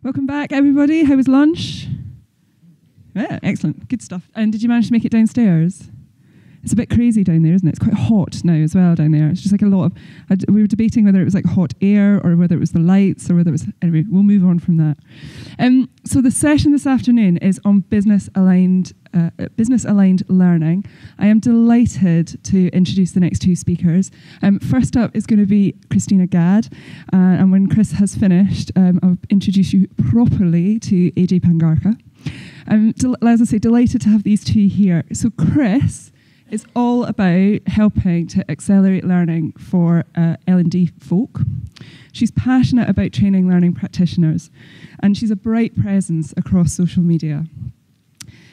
Welcome back, everybody. How was lunch? Yeah, excellent. Good stuff. And did you manage to make it downstairs? It's a bit crazy down there, isn't it? It's quite hot now as well down there. It's just like a lot of... we were debating whether it was like hot air or whether it was the lights or whether it was... Anyway, we'll move on from that. So the session this afternoon is on business-aligned learning. I am delighted to introduce the next two speakers. First up is going to be Krystyna Gadd. And when Chris has finished, I'll introduce you properly to Ajay Pangarkar. As I say, delighted to have these two here. So Chris is all about helping to accelerate learning for L&D folk. She's passionate about training learning practitioners, and she's a bright presence across social media.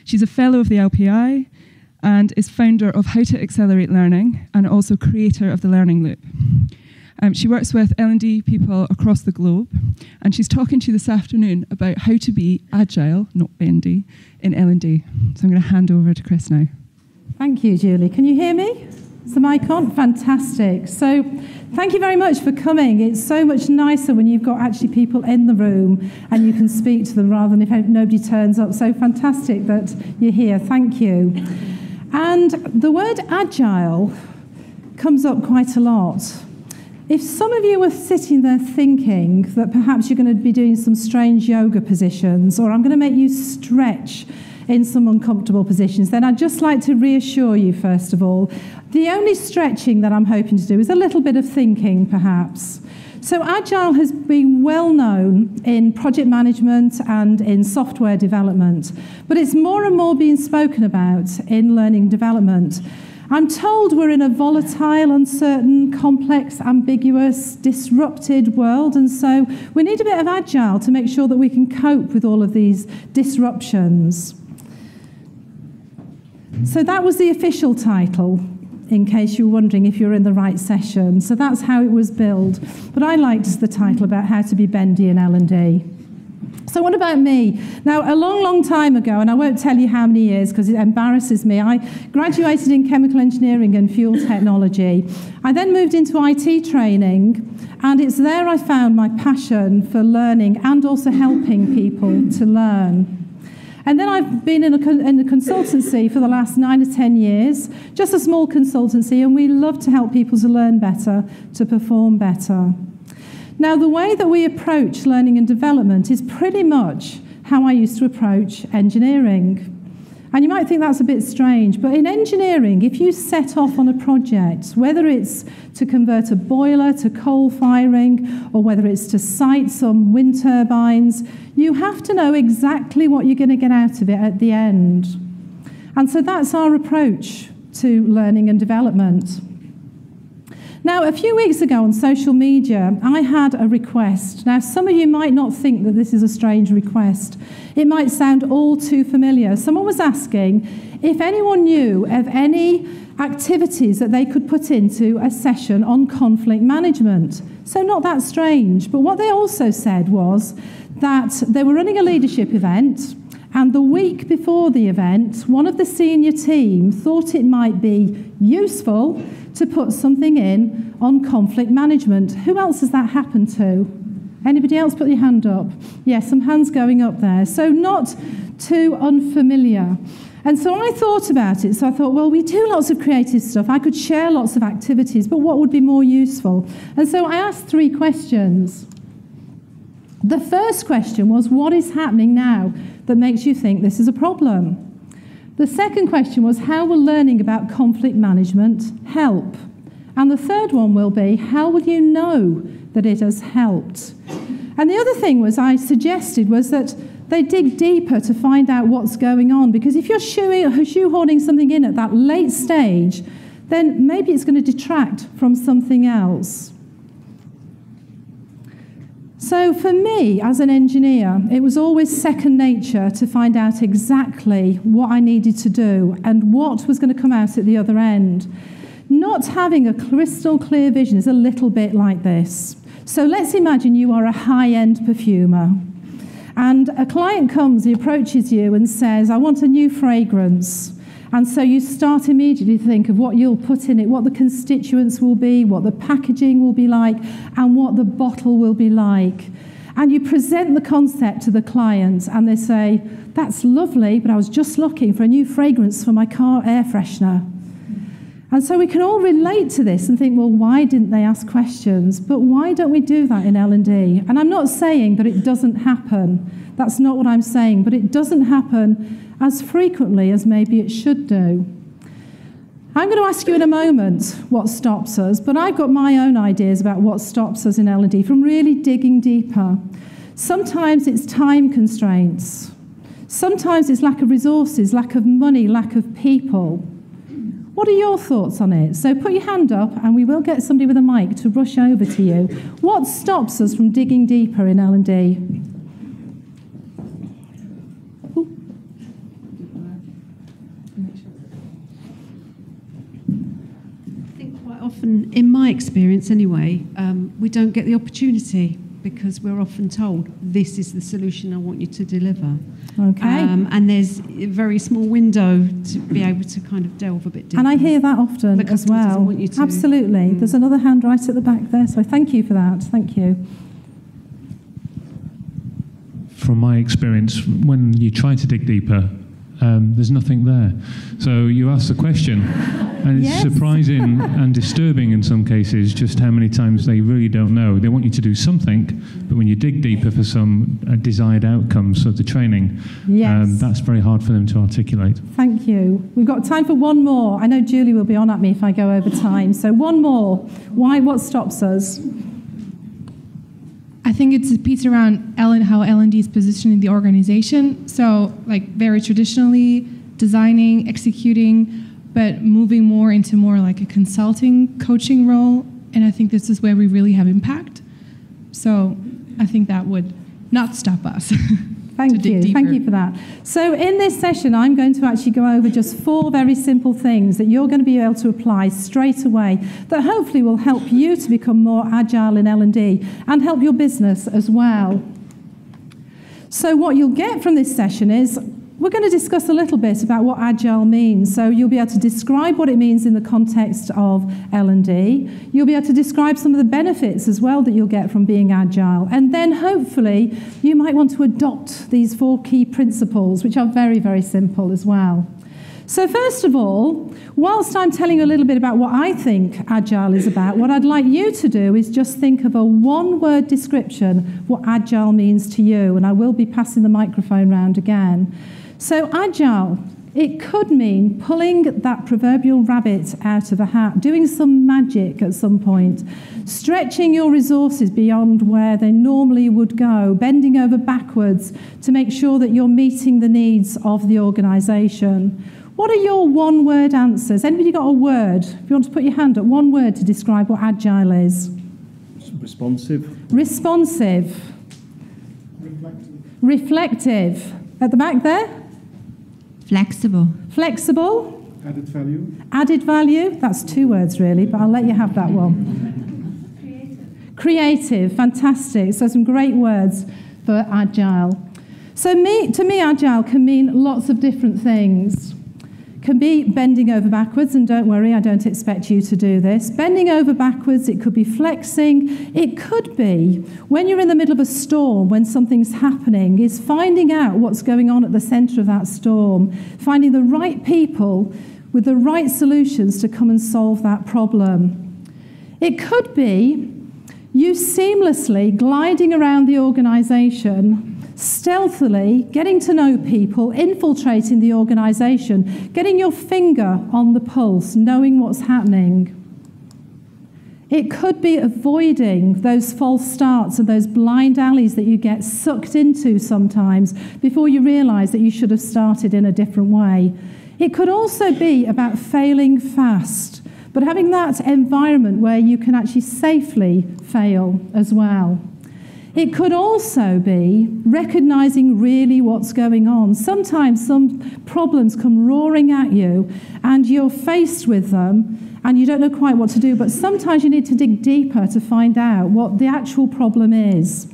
She's a fellow of the LPI and is founder of How to Accelerate Learning and also creator of the Learning Loop. She works with L&D people across the globe, and she's talking to you this afternoon about how to be agile, not bendy, in L&D. So I'm going to hand over to Chris now. Thank you, Julie. Can you hear me? Is the mic on? Fantastic. So thank you very much for coming. It's so much nicer when you've got actually people in the room and you can speak to them rather than if nobody turns up. So fantastic that you're here. Thank you. And the word agile comes up quite a lot. If some of you were sitting there thinking that perhaps you're going to be doing some strange yoga positions, or I'm going to make you stretch in some uncomfortable positions, then I'd just like to reassure you, first of all, the only stretching that I'm hoping to do is a little bit of thinking, perhaps. So Agile has been well known in project management and in software development, but it's more and more being spoken about in learning development. I'm told we're in a volatile, uncertain, complex, ambiguous, disrupted world, and so we need a bit of Agile to make sure that we can cope with all of these disruptions. So that was the official title, in case you were wondering if you were in the right session. So that's how it was billed. But I liked the title about how to be bendy in L&D. So what about me? Now, a long, long time ago, and I won't tell you how many years because it embarrasses me, I graduated in chemical engineering and fuel technology. I then moved into IT training, and it's there I found my passion for learning and also helping people to learn. And then I've been in a consultancy for the last 9 or 10 years, just a small consultancy, and we love to help people to learn better, to perform better. Now, the way that we approach learning and development is pretty much how I used to approach engineering. And you might think that's a bit strange, but in engineering, if you set off on a project, whether it's to convert a boiler to coal firing, or whether it's to site some wind turbines, you have to know exactly what you're going to get out of it at the end. And so that's our approach to learning and development. Now, a few weeks ago on social media, I had a request. Now, some of you might not think that this is a strange request. It might sound all too familiar. Someone was asking if anyone knew of any activities that they could put into a session on conflict management. So not that strange. But what they also said was that they were running a leadership event, and the week before the event, one of the senior team thought it might be useful to put something in on conflict management. Who else has that happened to? Anybody else put your hand up? Yes, some hands going up there. So not too unfamiliar. And so I thought about it. So I thought, well, we do lots of creative stuff. I could share lots of activities, but what would be more useful? And so I asked 3 questions. The first question was, what is happening now that makes you think this is a problem? The second question was, how will learning about conflict management help? And the third one will be, how will you know that it has helped? And the other thing I suggested was that they dig deeper to find out what's going on, because if you're shoehorning something in at that late stage, then maybe it's going to detract from something else. So for me, as an engineer, it was always second nature to find out exactly what I needed to do and what was going to come out at the other end. Not having a crystal clear vision is a little bit like this. So let's imagine you are a high-end perfumer, and a client comes, he approaches you and says, I want a new fragrance. And so you start immediately to think of what you'll put in it, what the constituents will be, what the packaging will be like, and what the bottle will be like. and you present the concept to the client, and they say, that's lovely, but I was just looking for a new fragrance for my car air freshener. And so we can all relate to this and think, well, why didn't they ask questions? But why don't we do that in L&D? And I'm not saying that it doesn't happen. That's not what I'm saying. But it doesn't happen as frequently as maybe it should do. I'm going to ask you in a moment what stops us, but I've got my own ideas about what stops us in L&D from really digging deeper. Sometimes it's time constraints. Sometimes it's lack of resources, lack of money, lack of people. What are your thoughts on it? So put your hand up and we will get somebody with a mic to rush over to you. What stops us from digging deeper in L&D? I think quite often, in my experience anyway, we don't get the opportunity because we're often told, this is the solution I want you to deliver. Okay. And there's a very small window to be able to kind of delve a bit deeper. And I hear that often as well. Want you to. Absolutely. There's another hand right at the back there, so thank you for that. Thank you. From my experience, when you try to dig deeper, there's nothing there. So you ask the question, and it's surprising and disturbing in some cases just how many times they really don't know. They want you to do something, but when you dig deeper for some desired outcomes of the training, that's very hard for them to articulate. Thank you. We've got time for one more. I know Julie will be on at me if I go over time. So one more. What stops us? I think it's a piece around how L&D is positioned in the organization. So, like, very traditionally, designing, executing, but moving more into more like a consulting, coaching role. And I think this is where we really have impact. So I think that would not stop us. Thank you. Thank you for that. So in this session, I'm going to actually go over just 4 very simple things that you're going to be able to apply straight away that hopefully will help you to become more agile in L&D and help your business as well. So what you'll get from this session is we're going to discuss a little bit about what agile means. So you'll be able to describe what it means in the context of L&D. You'll be able to describe some of the benefits as well that you'll get from being agile. And then hopefully you might want to adopt these 4 key principles, which are very, very simple as well. So first of all, whilst I'm telling you a little bit about what I think agile is about, what I'd like you to do is just think of a one-word description of what agile means to you. And I will be passing the microphone round again. So agile, it could mean pulling that proverbial rabbit out of a hat, doing some magic at some point, stretching your resources beyond where they normally would go, bending over backwards to make sure that you're meeting the needs of the organisation. What are your one-word answers? Anybody got a word? If you want to put your hand up, one word to describe what agile is. Responsive. Responsive. Reflective. At the back there? Flexible. Flexible. Added value. Added value. That's 2 words really, but I'll let you have that one. Creative. Fantastic. So some great words for agile. So to me, agile can mean lots of different things. Can be bending over backwards, and don't worry, I don't expect you to do this. Bending over backwards, it could be flexing. It could be, when you're in the middle of a storm, when something's happening, is finding out what's going on at the centre of that storm, finding the right people with the right solutions to come and solve that problem. It could be you seamlessly gliding around the organisation, stealthily getting to know people, infiltrating the organisation, getting your finger on the pulse, knowing what's happening. It could be avoiding those false starts and those blind alleys that you get sucked into sometimes before you realise that you should have started in a different way. It could also be about failing fast, but having that environment where you can actually safely fail as well. It could also be recognising really what's going on. Sometimes some problems come roaring at you and you're faced with them and you don't know quite what to do, but sometimes you need to dig deeper to find out what the actual problem is.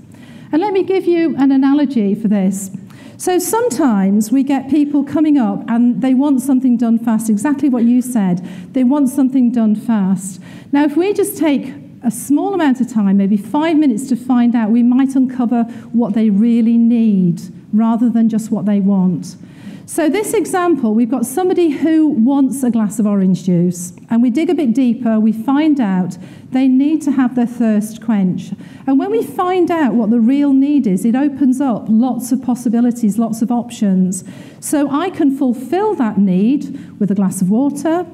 And let me give you an analogy for this. So sometimes we get people coming up and they want something done fast, exactly what you said. They want something done fast. Now, if we just take a small amount of time, maybe 5 minutes to find out, we might uncover what they really need rather than just what they want. So this example, we've got somebody who wants a glass of orange juice, and we dig a bit deeper, we find out they need to have their thirst quenched. And when we find out what the real need is, it opens up lots of possibilities, lots of options. So I can fulfill that need with a glass of water,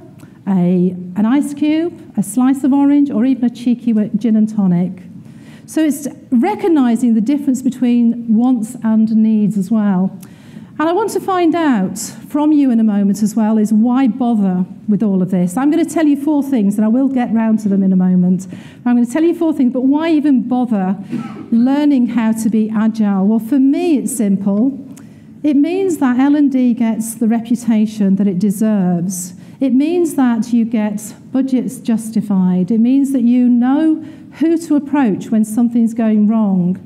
an ice cube, a slice of orange, or even a cheeky gin and tonic. So it's recognising the difference between wants and needs as well. And I want to find out from you in a moment as well is why bother with all of this. I'm going to tell you 4 things, and I will get round to them in a moment. I'm going to tell you 4 things, but why even bother learning how to be agile? Well, for me, it's simple. It means that L&D gets the reputation that it deserves. It means that you get budgets justified. It means that you know who to approach when something's going wrong.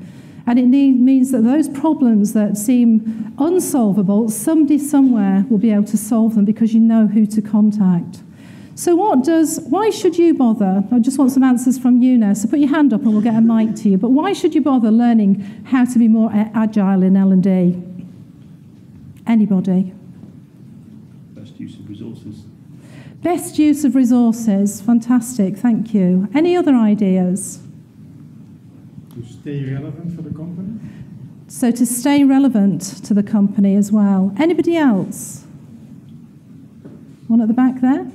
And it means that those problems that seem unsolvable, somebody somewhere will be able to solve them because you know who to contact. So why should you bother? I just want some answers from you now. So put your hand up and we'll get a mic to you. But why should you bother learning how to be more agile in L&D? Anybody? Best use of resources. Best use of resources. Fantastic, thank you. Any other ideas? To stay relevant for the company? So to stay relevant to the company as well. Anybody else? One at the back there?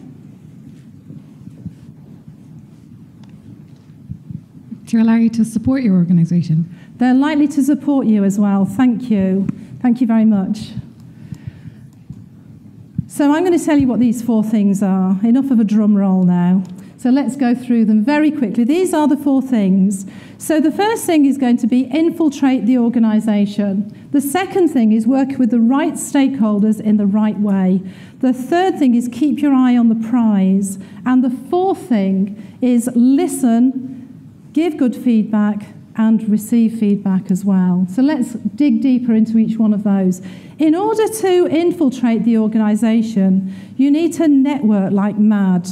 To allow you to support your organisation. They're likely to support you as well. Thank you. Thank you very much. So I'm going to tell you what these 4 things are. Enough of a drum roll now. So let's go through them very quickly. These are the 4 things. So the first thing is going to be infiltrate the organisation. The second thing is work with the right stakeholders in the right way. The third thing is keep your eye on the prize. And the 4th thing is listen, give good feedback, and receive feedback as well. So let's dig deeper into each one of those. In order to infiltrate the organisation, you need to network like mad.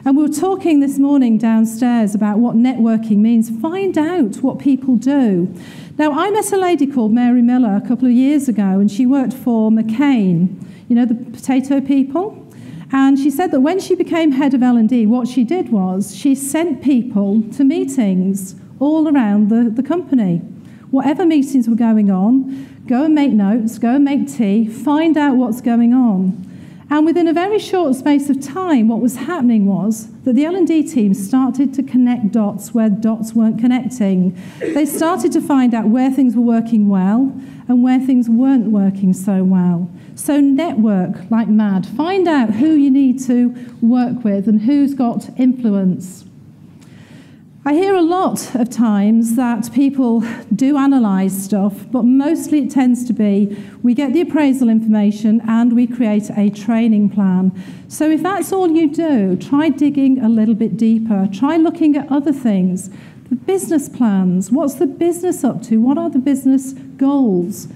And we were talking this morning downstairs about what networking means. Find out what people do. Now, I met a lady called Mary Miller a couple of years ago, and she worked for McCain, you know, the potato people. And she said that when she became head of L&D, what she did was she sent people to meetings all around the company. Whatever meetings were going on, go and make notes, go and make tea, find out what's going on. And within a very short space of time, what was happening was that the L&D team started to connect dots where dots weren't connecting. They started to find out where things were working well and where things weren't working so well. So network like mad. Find out who you need to work with and who's got influence. I hear a lot of times that people do analyse stuff, but mostly it tends to be we get the appraisal information and we create a training plan. So if that's all you do, try digging a little bit deeper. Try looking at other things. The business plans. What's the business up to? What are the business goals?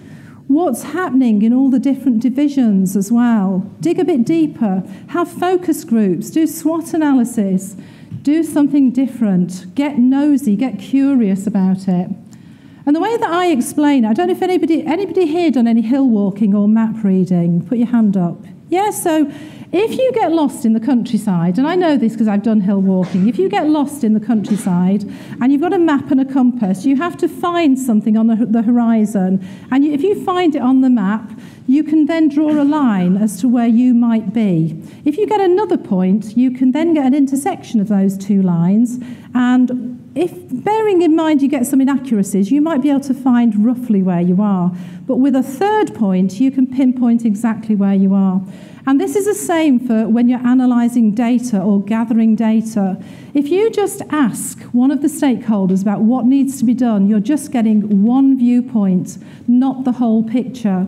What's happening in all the different divisions as well? Dig a bit deeper. Have focus groups. Do SWOT analysis. Do something different. Get nosy, get curious about it. And the way that I explain it, I don't know if anybody here done any hill walking or map reading. Put your hand up. Yeah, so if you get lost in the countryside, and I know this because I've done hill walking, if you get lost in the countryside and you've got a map and a compass, you have to find something on the horizon. And if you find it on the map, you can then draw a line as to where you might be. If you get another point, you can then get an intersection of those 2 lines. And if, bearing in mind you get some inaccuracies, you might be able to find roughly where you are. But with a 3rd point, you can pinpoint exactly where you are. And this is the same for when you're analysing data or gathering data. If you just ask one of the stakeholders about what needs to be done, you're just getting one viewpoint, not the whole picture.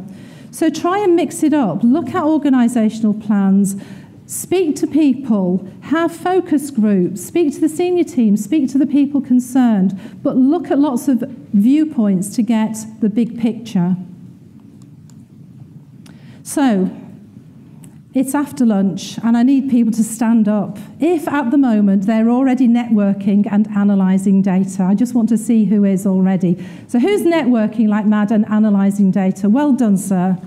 So try and mix it up. Look at organisational plans. Speak to people. Have focus groups. Speak to the senior team. Speak to the people concerned. But look at lots of viewpoints to get the big picture. So, It's after lunch, and I need people to stand up. If at the moment they're already networking and analysing data, I just want to see who is already. So who's networking like mad and analysing data? Well done, sir.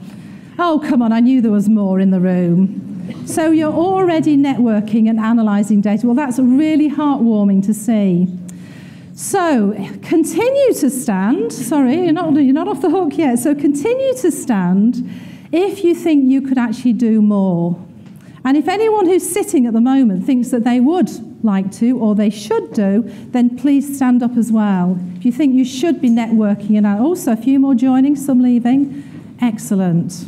Oh, come on, I knew there was more in the room. So you're already networking and analysing data. Well, that's really heartwarming to see. So continue to stand. Sorry, you're not off the hook yet. So continue to stand if you think you could actually do more. And if anyone who's sitting at the moment thinks that they would like to or they should do, then please stand up as well. If you think you should be networking, and also a few more joining, some leaving, excellent.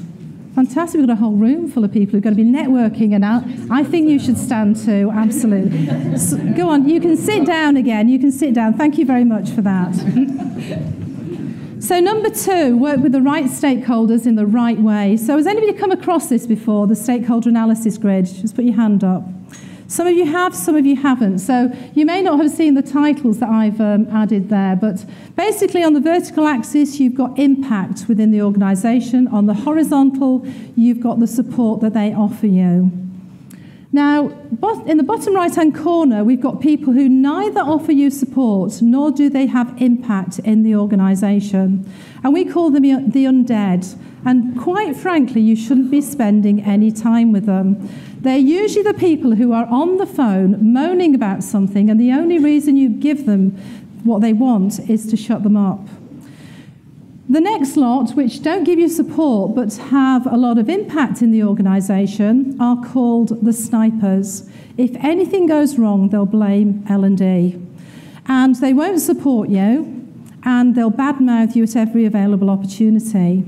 Fantastic, we've got a whole room full of people who are going to be networking, and I think you should stand too, absolutely. So, go on, you can sit down again, you can sit down. Thank you very much for that. So number 2, work with the right stakeholders in the right way. So has anybody come across this before, the stakeholder analysis grid? Just put your hand up. Some of you have, some of you haven't. So you may not have seen the titles that I've added there, but basically on the vertical axis, you've got impact within the organisation. On the horizontal, you've got the support that they offer you. Now, in the bottom right-hand corner, we've got people who neither offer you support, nor do they have impact in the organisation. And we call them the undead. And quite frankly, you shouldn't be spending any time with them. They're usually the people who are on the phone moaning about something, and the only reason you give them what they want is to shut them up. The next lot, which don't give you support but have a lot of impact in the organisation, are called the snipers. If anything goes wrong, they'll blame L&D. And they won't support you, and they'll badmouth you at every available opportunity.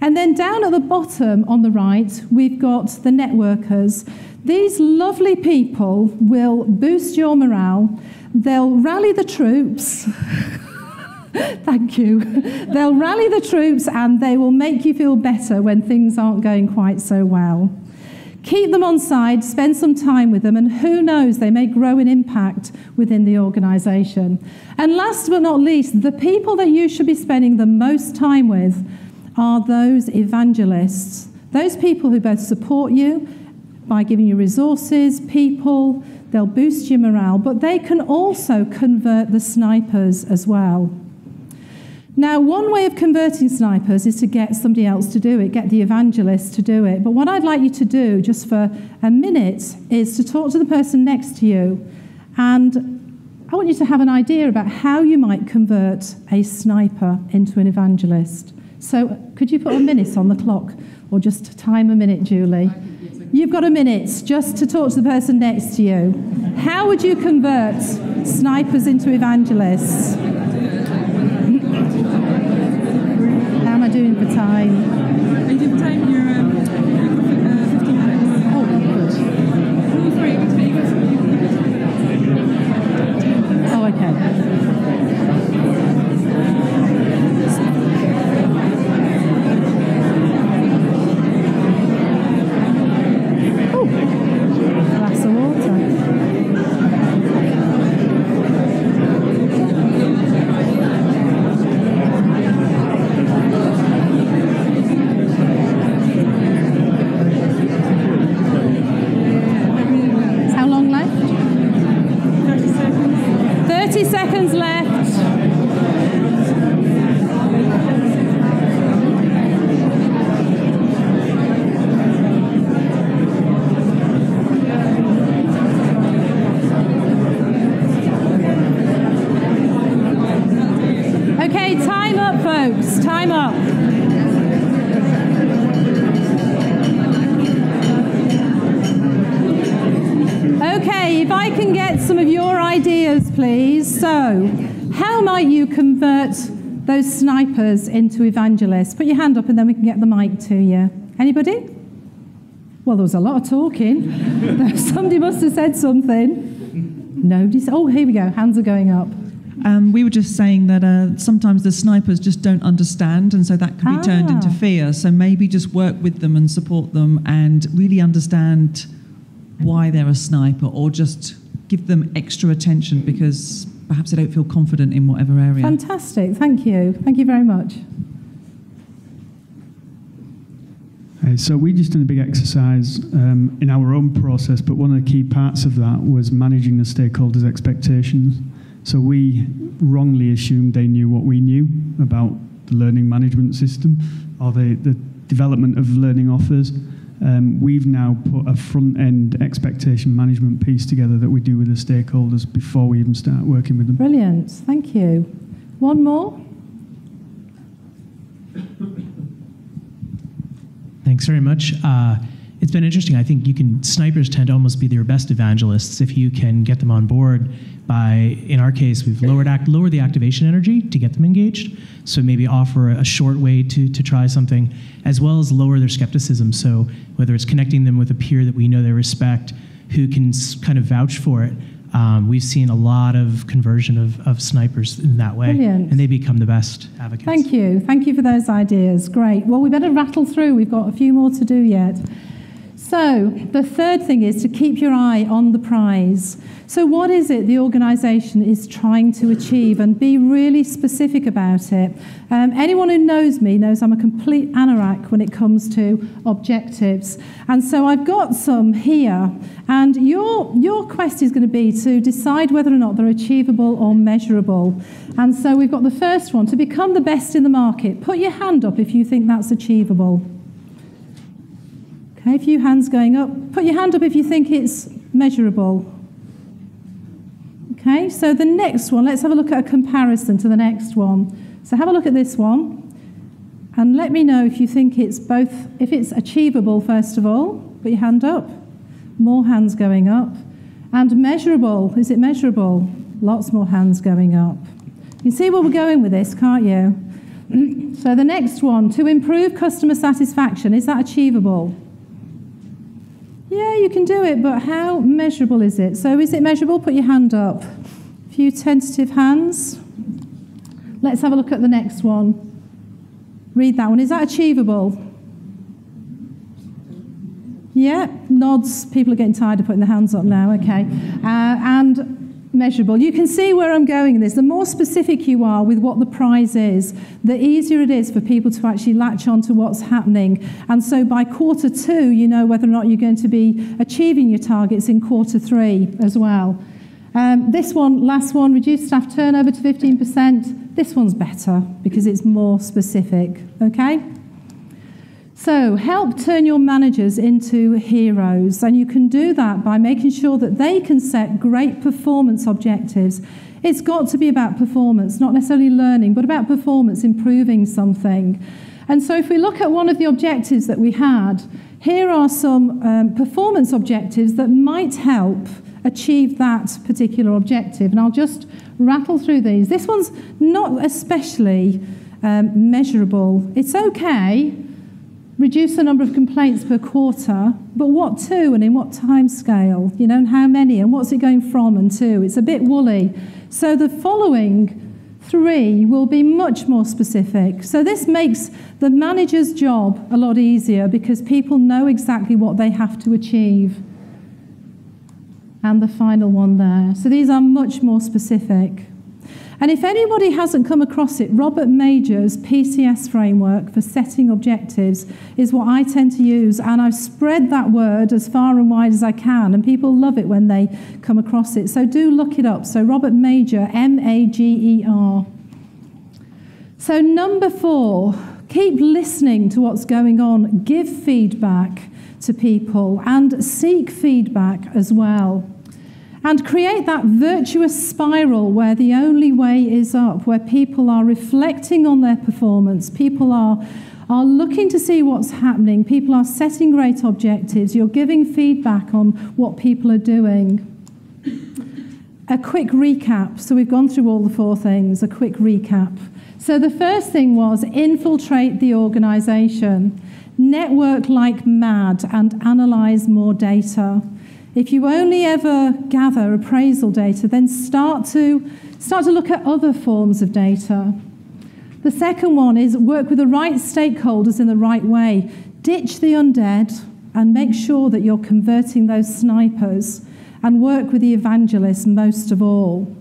And then down at the bottom on the right, we've got the networkers. These lovely people will boost your morale. They'll rally the troops. Thank you. They'll rally the troops, and they will make you feel better when things aren't going quite so well. Keep them on side, spend some time with them, and who knows, they may grow in impact within the organisation. And last but not least, the people that you should be spending the most time with are those evangelists. Those people who both support you by giving you resources, people, they'll boost your morale, but they can also convert the snipers as well. Now, one way of converting snipers is to get somebody else to do it, get the evangelist to do it. But what I'd like you to do, just for a minute, is to talk to the person next to you. And I want you to have an idea about how you might convert a sniper into an evangelist. So could you put a minute on the clock, or just time a minute, Julie? You've got a minute just to talk to the person next to you. How would you convert snipers into evangelists? How am I doing for time? Are you doing for time? You're 15 minutes. Oh, good. Oh, okay. Glass of water. How long left? 30 seconds. 30 seconds left. Okay, time up, folks. Time up. Okay, if I can get some of your ideas, please. So, how might you convert those snipers into evangelists? Put your hand up and then we can get the mic to you. Anybody? Well, there was a lot of talking. Somebody must have said something. Nobody. Oh, here we go. Hands are going up. We were just saying that sometimes the snipers just don't understand, and so that can be turned into fear. So maybe just work with them and support them and really understand why they're a sniper, or just give them extra attention because perhaps they don't feel confident in whatever area. Fantastic. Thank you. Thank you very much. Okay, so we just did a big exercise in our own process, but one of the key parts of that was managing the stakeholders' expectations. So we wrongly assumed they knew what we knew about the learning management system or the development of learning offers. We've now put a front-end expectation management piece together that we do with the stakeholders before we even start working with them. Brilliant, thank you. One more? Thanks very much. It's been interesting. I think snipers tend to almost be their best evangelists if you can get them on board by, in our case, we've lowered the activation energy to get them engaged. So maybe offer a short way to try something, as well as lower their skepticism. So whether it's connecting them with a peer that we know they respect, who can kind of vouch for it, we've seen a lot of conversion of snipers in that way. Brilliant. And they become the best advocates. Thank you. Thank you for those ideas. Great. Well, we better rattle through. We've got a few more to do yet. So the third thing is to keep your eye on the prize. So what is it the organisation is trying to achieve, and be really specific about it. Anyone who knows me knows I'm a complete anorak when it comes to objectives. And so I've got some here, and your quest is going to be to decide whether or not they're achievable or measurable. And so we've got the first one, to become the best in the market. Put your hand up if you think that's achievable. Okay, a few hands going up. Put your hand up if you think it's measurable. Okay, so the next one, let's have a look at a comparison to the next one. So have a look at this one, and let me know if you think it's both, if it's achievable, first of all. Put your hand up. More hands going up. And measurable, is it measurable? Lots more hands going up. You can see where we're going with this, can't you? So the next one, to improve customer satisfaction, is that achievable? Yeah, you can do it, but how measurable is it? So is it measurable? Put your hand up. A few tentative hands. Let's have a look at the next one. Read that one. Is that achievable? Yeah, nods. People are getting tired of putting their hands up now. Okay. And measurable. You can see where I'm going in this. The more specific you are with what the prize is, the easier it is for people to actually latch on to what's happening. And so by quarter 2, you know whether or not you're going to be achieving your targets in quarter 3 as well. This one, last one, reduce staff turnover to 15%. This one's better because it's more specific, okay? So help turn your managers into heroes, and you can do that by making sure that they can set great performance objectives. It's got to be about performance, not necessarily learning, but about performance, improving something. And so if we look at one of the objectives that we had, here are some performance objectives that might help achieve that particular objective. And I'll just rattle through these. This one's not especially measurable. It's okay. Reduce the number of complaints per quarter, but what to and in what time scale, you know, and how many, and what's it going from and to? It's a bit woolly. So the following 3 will be much more specific. So this makes the manager's job a lot easier because people know exactly what they have to achieve. And the final one there. So these are much more specific. And if anybody hasn't come across it, Robert Major's PCS framework for setting objectives is what I tend to use, and I've spread that word as far and wide as I can, and people love it when they come across it. So do look it up. So Robert Major, M-A-G-E-R. So number 4, keep listening to what's going on. Give feedback to people and seek feedback as well. And create that virtuous spiral where the only way is up, where people are reflecting on their performance, people are looking to see what's happening, people are setting great objectives, you're giving feedback on what people are doing. A quick recap. So we've gone through all the 4 things, a quick recap. So the first thing was infiltrate the organisation, network like mad, and analyse more data. If you only ever gather appraisal data, then start to look at other forms of data. The second one is work with the right stakeholders in the right way. Ditch the undead and make sure that you're converting those snipers, and work with the evangelists most of all.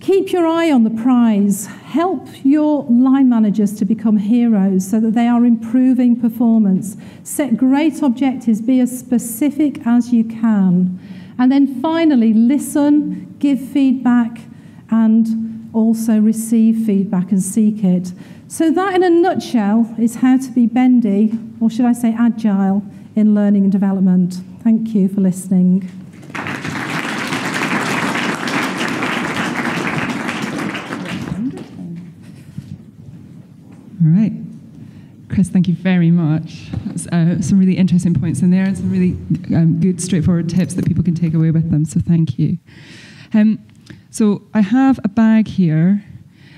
Keep your eye on the prize. Help your line managers to become heroes so that they are improving performance. Set great objectives. Be as specific as you can. And then finally, listen, give feedback, and also receive feedback and seek it. So that, in a nutshell, is how to be bendy, or should I say agile, in learning and development. Thank you for listening. All right. Chris, thank you very much. That's some really interesting points in there and some really good, straightforward tips that people can take away with them, so thank you. So I have a bag here,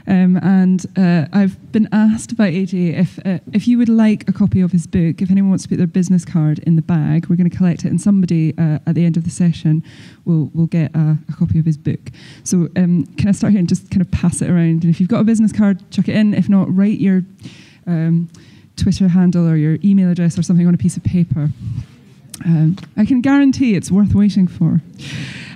and I've been asked by AJ if you would like a copy of his book, if anyone wants to put their business card in the bag, we're going to collect it, and somebody at the end of the session will get a copy of his book. So can I start here and just kind of pass it around? And if you've got a business card, chuck it in. If not, write your Twitter handle or your email address or something on a piece of paper. I can guarantee it's worth waiting for.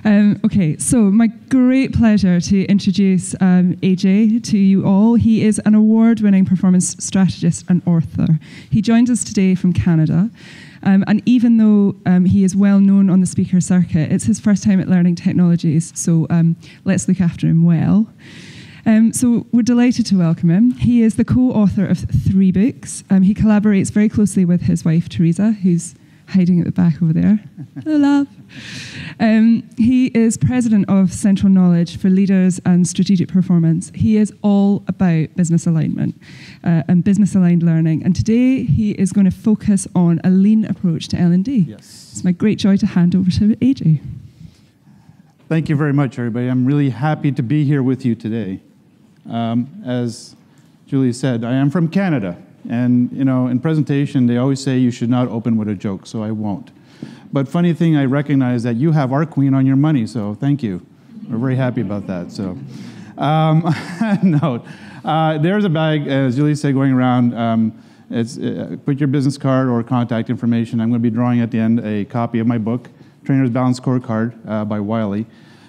Okay, so my great pleasure to introduce Ajay to you all. He is an award-winning performance strategist and author. He joins us today from Canada. And even though he is well known on the speaker circuit, it's his first time at Learning Technologies, so let's look after him well. So we're delighted to welcome him. He is the co-author of 3 books. He collaborates very closely with his wife, Teresa, who's hiding at the back over there. Hello, love. He is president of Central Knowledge for Leaders and Strategic Performance. He is all about business alignment and business-aligned learning. And today he is going to focus on a lean approach to L&D. Yes. It's my great joy to hand over to Ajay. Thank you very much, everybody. I'm really happy to be here with you today. As Julie said, I am from Canada. And, you know, in presentation, they always say you should not open with a joke, so I won't. But funny thing, I recognize that you have our queen on your money, so thank you. We're very happy about that. So, no, there's a bag, as Julie said, going around. Put your business card or contact information. I'm going to be drawing at the end a copy of my book, Trainer's Balanced Scorecard by Wiley,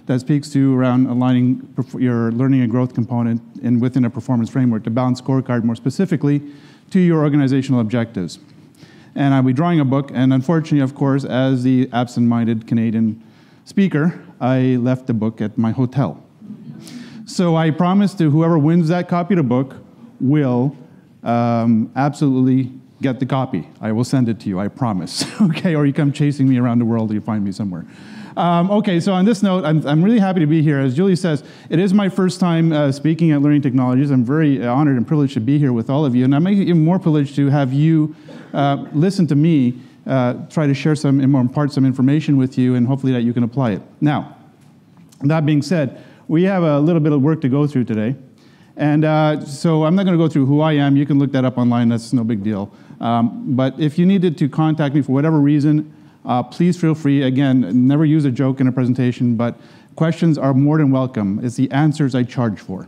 that speaks to around aligning your learning and growth component within a performance framework, the balanced scorecard more specifically to your organizational objectives. And I'll be drawing a book, and unfortunately, of course, as the absent-minded Canadian speaker, I left the book at my hotel. So I promise to whoever wins that copy of the book will absolutely get the copy. I will send it to you, I promise. Okay, or you come chasing me around the world and you find me somewhere. Okay, so on this note, I'm really happy to be here. As Julie says, it is my first time speaking at Learning Technologies. I'm very honored and privileged to be here with all of you, and I'm even more privileged to have you listen to me try to share some, impart some information with you, and hopefully that you can apply it. Now, that being said, we have a little bit of work to go through today, and so I'm not going to go through who I am. You can look that up online. That's no big deal. But if you needed to contact me for whatever reason, please feel free. Again, never use a joke in a presentation, but questions are more than welcome. It's the answers I charge for.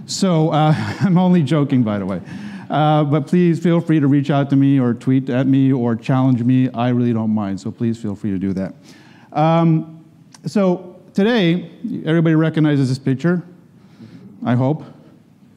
So I'm only joking, by the way. But please feel free to reach out to me or tweet at me or challenge me. I really don't mind, so please feel free to do that. So today, everybody recognizes this picture, I hope.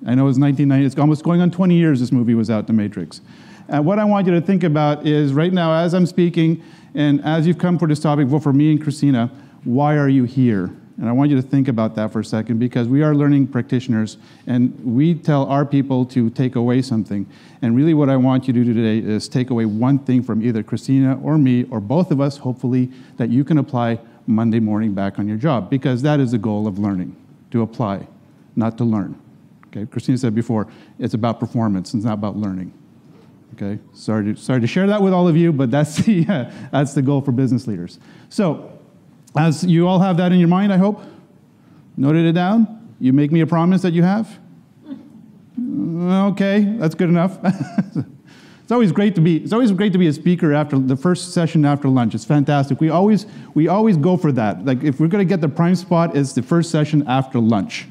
I know it's 1990. It's almost going on 20 years this movie was out, The Matrix. What I want you to think about is right now, as I'm speaking, and as you've come for this topic, well, for me and Krystyna, why are you here? And I want you to think about that for a second, because we are learning practitioners, and we tell our people to take away something. And really what I want you to do today is take away one thing from either Krystyna or me, or both of us, hopefully, that you can apply Monday morning back on your job, because that is the goal of learning, to apply, not to learn. Okay? Krystyna said before, it's about performance, it's not about learning. Okay, sorry to share that with all of you, but that's the goal for business leaders. So, as you all have that in your mind, I hope, noted it down. You make me a promise that you have. Okay, that's good enough. It's always great to be a speaker after the first session after lunch. It's fantastic. We always go for that. Like if we're going to get the prime spot, it's the first session after lunch.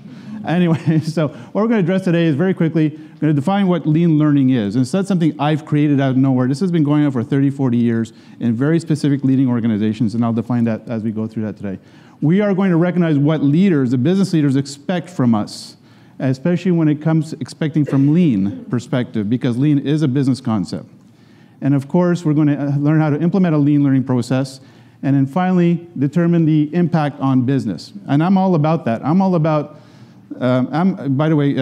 Anyway, so what we're going to address today is very quickly, we're going to define what lean learning is. And it's not something I've created out of nowhere. This has been going on for 30, 40 years in very specific leading organizations, and I'll define that as we go through that today. We are going to recognize what leaders, the business leaders, expect from us, especially when it comes to expecting from lean perspective, because lean is a business concept. And of course, we're going to learn how to implement a lean learning process, and then finally, determine the impact on business. And I'm all about that. I'm all about, by the way,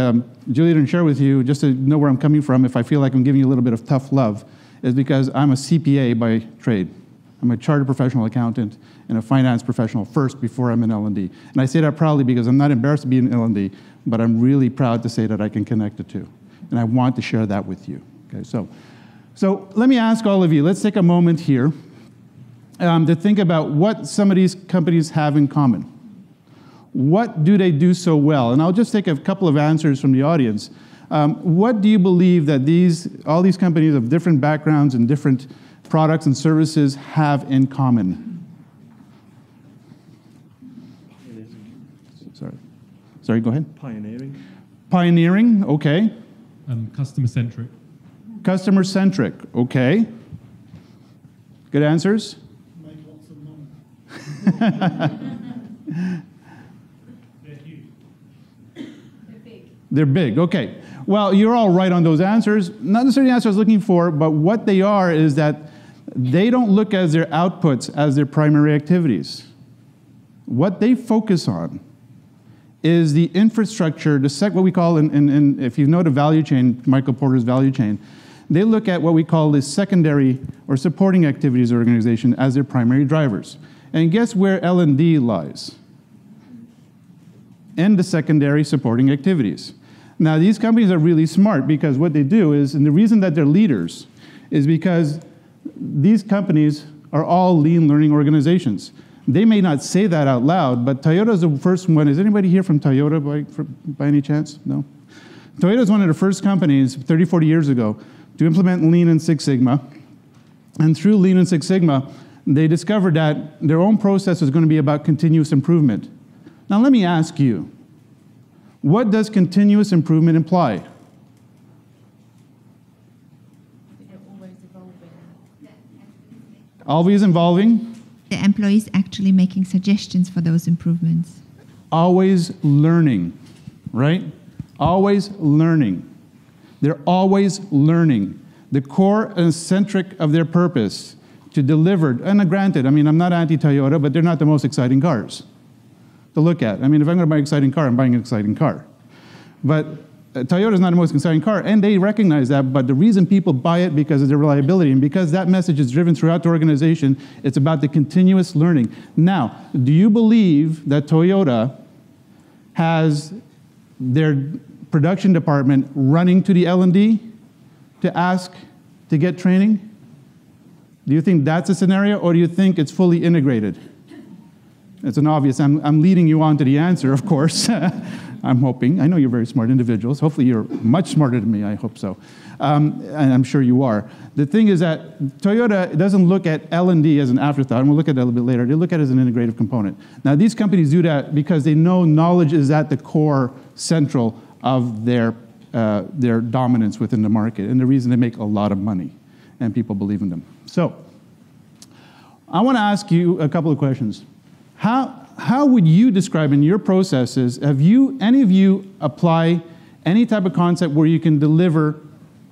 Julie didn't share with you, just to know where I'm coming from, if I feel like I'm giving you a little bit of tough love, is because I'm a CPA by trade. I'm a chartered professional accountant and a finance professional first before I'm in L&D. And I say that proudly because I'm not embarrassed to be in L&D, but I'm really proud to say that I can connect the two. And I want to share that with you. Okay, so let me ask all of you, let's take a moment here to think about what some of these companies have in common. What do they do so well? And I'll just take a couple of answers from the audience. What do you believe that all these companies of different backgrounds and different products and services have in common? Sorry, go ahead. Pioneering. Pioneering, okay. Customer-centric. Customer-centric, okay. Good answers? Make lots of money. They're huge. They're big. They're big, okay. Well, you're all right on those answers. Not necessarily the answer I was looking for, but what they are is that they don't look at their outputs as their primary activities. What they focus on is the infrastructure, what we call, if you know the value chain, Michael Porter's value chain, they look at what we call the secondary or supporting activities organization as their primary drivers. And guess where L&D lies? In the secondary supporting activities. Now, these companies are really smart because what they do is, and the reason that they're leaders is because these companies are all lean learning organizations. They may not say that out loud, but Toyota is the first one. Is anybody here from Toyota by any chance? No? Toyota is one of the first companies 30, 40 years ago to implement Lean and Six Sigma. And through Lean and Six Sigma, they discovered that their own process was going to be about continuous improvement. Now let me ask you, what does continuous improvement imply? Always evolving. The employees actually making suggestions for those improvements. Always learning, right? Always learning. They're always learning. The core and centric of their purpose to deliver, and granted, I mean, I'm not anti-Toyota, but they're not the most exciting cars to look at. I mean, if I'm going to buy an exciting car, I'm buying an exciting car. But Toyota is not the most exciting car, and they recognize that, but the reason people buy it because of the reliability, and because that message is driven throughout the organization, it's about the continuous learning. Now, do you believe that Toyota has their production department running to the L&D to ask to get training? Do you think that's a scenario, or do you think it's fully integrated? It's an obvious, I'm leading you on to the answer, of course. I'm hoping. I know you're very smart individuals. Hopefully you're much smarter than me, I hope so. And I'm sure you are. The thing is that Toyota doesn't look at L&D as an afterthought, and we'll look at that a little bit later. They look at it as an integrative component. Now, these companies do that because they know knowledge is at the core central of their dominance within the market, and the reason they make a lot of money, and people believe in them. So, I want to ask you a couple of questions. How would you describe in your processes, any of you apply any type of concept where you can deliver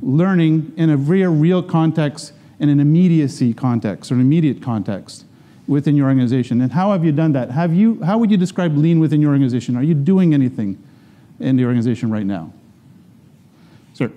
learning in a very real context, in an immediacy context, or an immediate context within your organization? And how have you done that? How would you describe lean within your organization? Are you doing anything in the organization right now? Sir.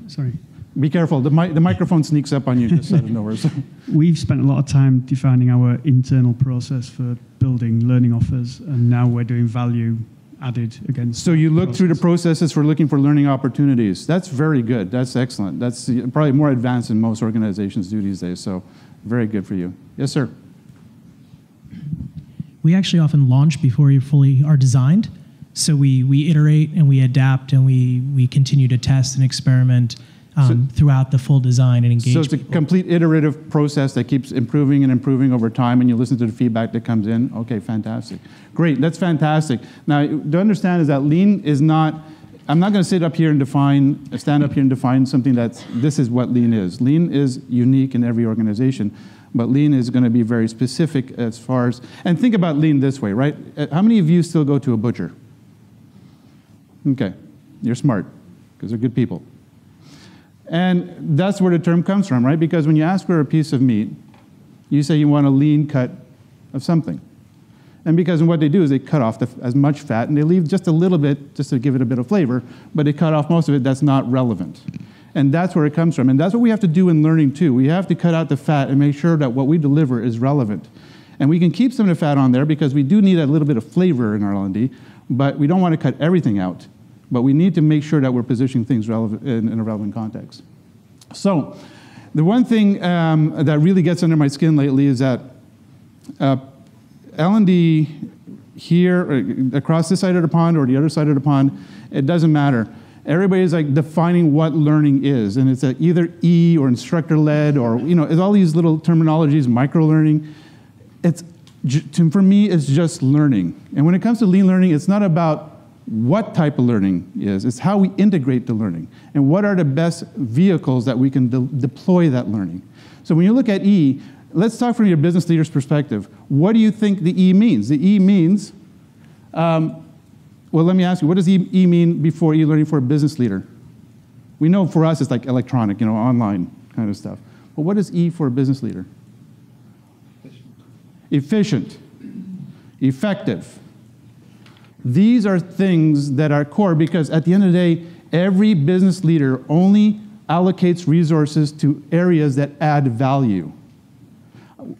Sorry. Be careful, the microphone sneaks up on you just out of nowhere. So. We've spent a lot of time defining our internal process for building learning offers, and now we're doing value added against. So you look through the processes for looking for learning opportunities. That's very good. That's excellent. That's probably more advanced than most organizations do these days. So very good for you. Yes, sir. We actually often launch before you fully are designed. So we iterate and we adapt and we continue to test and experiment throughout the full design and engage So it's people. a complete iterative process that keeps improving and improving over time, and you listen to the feedback that comes in. Okay, fantastic. Great, that's fantastic. Now, to understand is that lean is not, I'm not going to stand up here and define something this is what lean is. Lean is unique in every organization, but lean is going to be very specific as far as, and think about lean this way, right? How many of you still go to a butcher? Okay, you're smart, because they're good people. And that's where the term comes from, right? Because when you ask for a piece of meat, you say you want a lean cut of something. And because what they do is they cut off as much fat, and they leave just a little bit just to give it a bit of flavor, but they cut off most of it that's not relevant. And that's where it comes from. And that's what we have to do in learning too. We have to cut out the fat and make sure that what we deliver is relevant. And we can keep some of the fat on there because we do need a little bit of flavor in our L&D, but we don't want to cut everything out. But we need to make sure that we're positioning things relevant in a relevant context. So the one thing that really gets under my skin lately is that L&D here, across this side of the pond or the other side of the pond, it doesn't matter. Everybody's like defining what learning is, and it's either E or instructor-led, or it's all these little terminologies, micro-learning. For me, it's just learning. And when it comes to lean learning, it's not about what type of learning is. It's how we integrate the learning, and what are the best vehicles that we can deploy that learning. So when you look at E, let's talk from your business leader's perspective. What do you think the E means? The E means, well, let me ask you, what does E mean before e-learning for a business leader? We know for us it's like electronic, online kind of stuff. But what is E for a business leader? Efficient. Effective. These are things that are core, because at the end of the day, every business leader only allocates resources to areas that add value.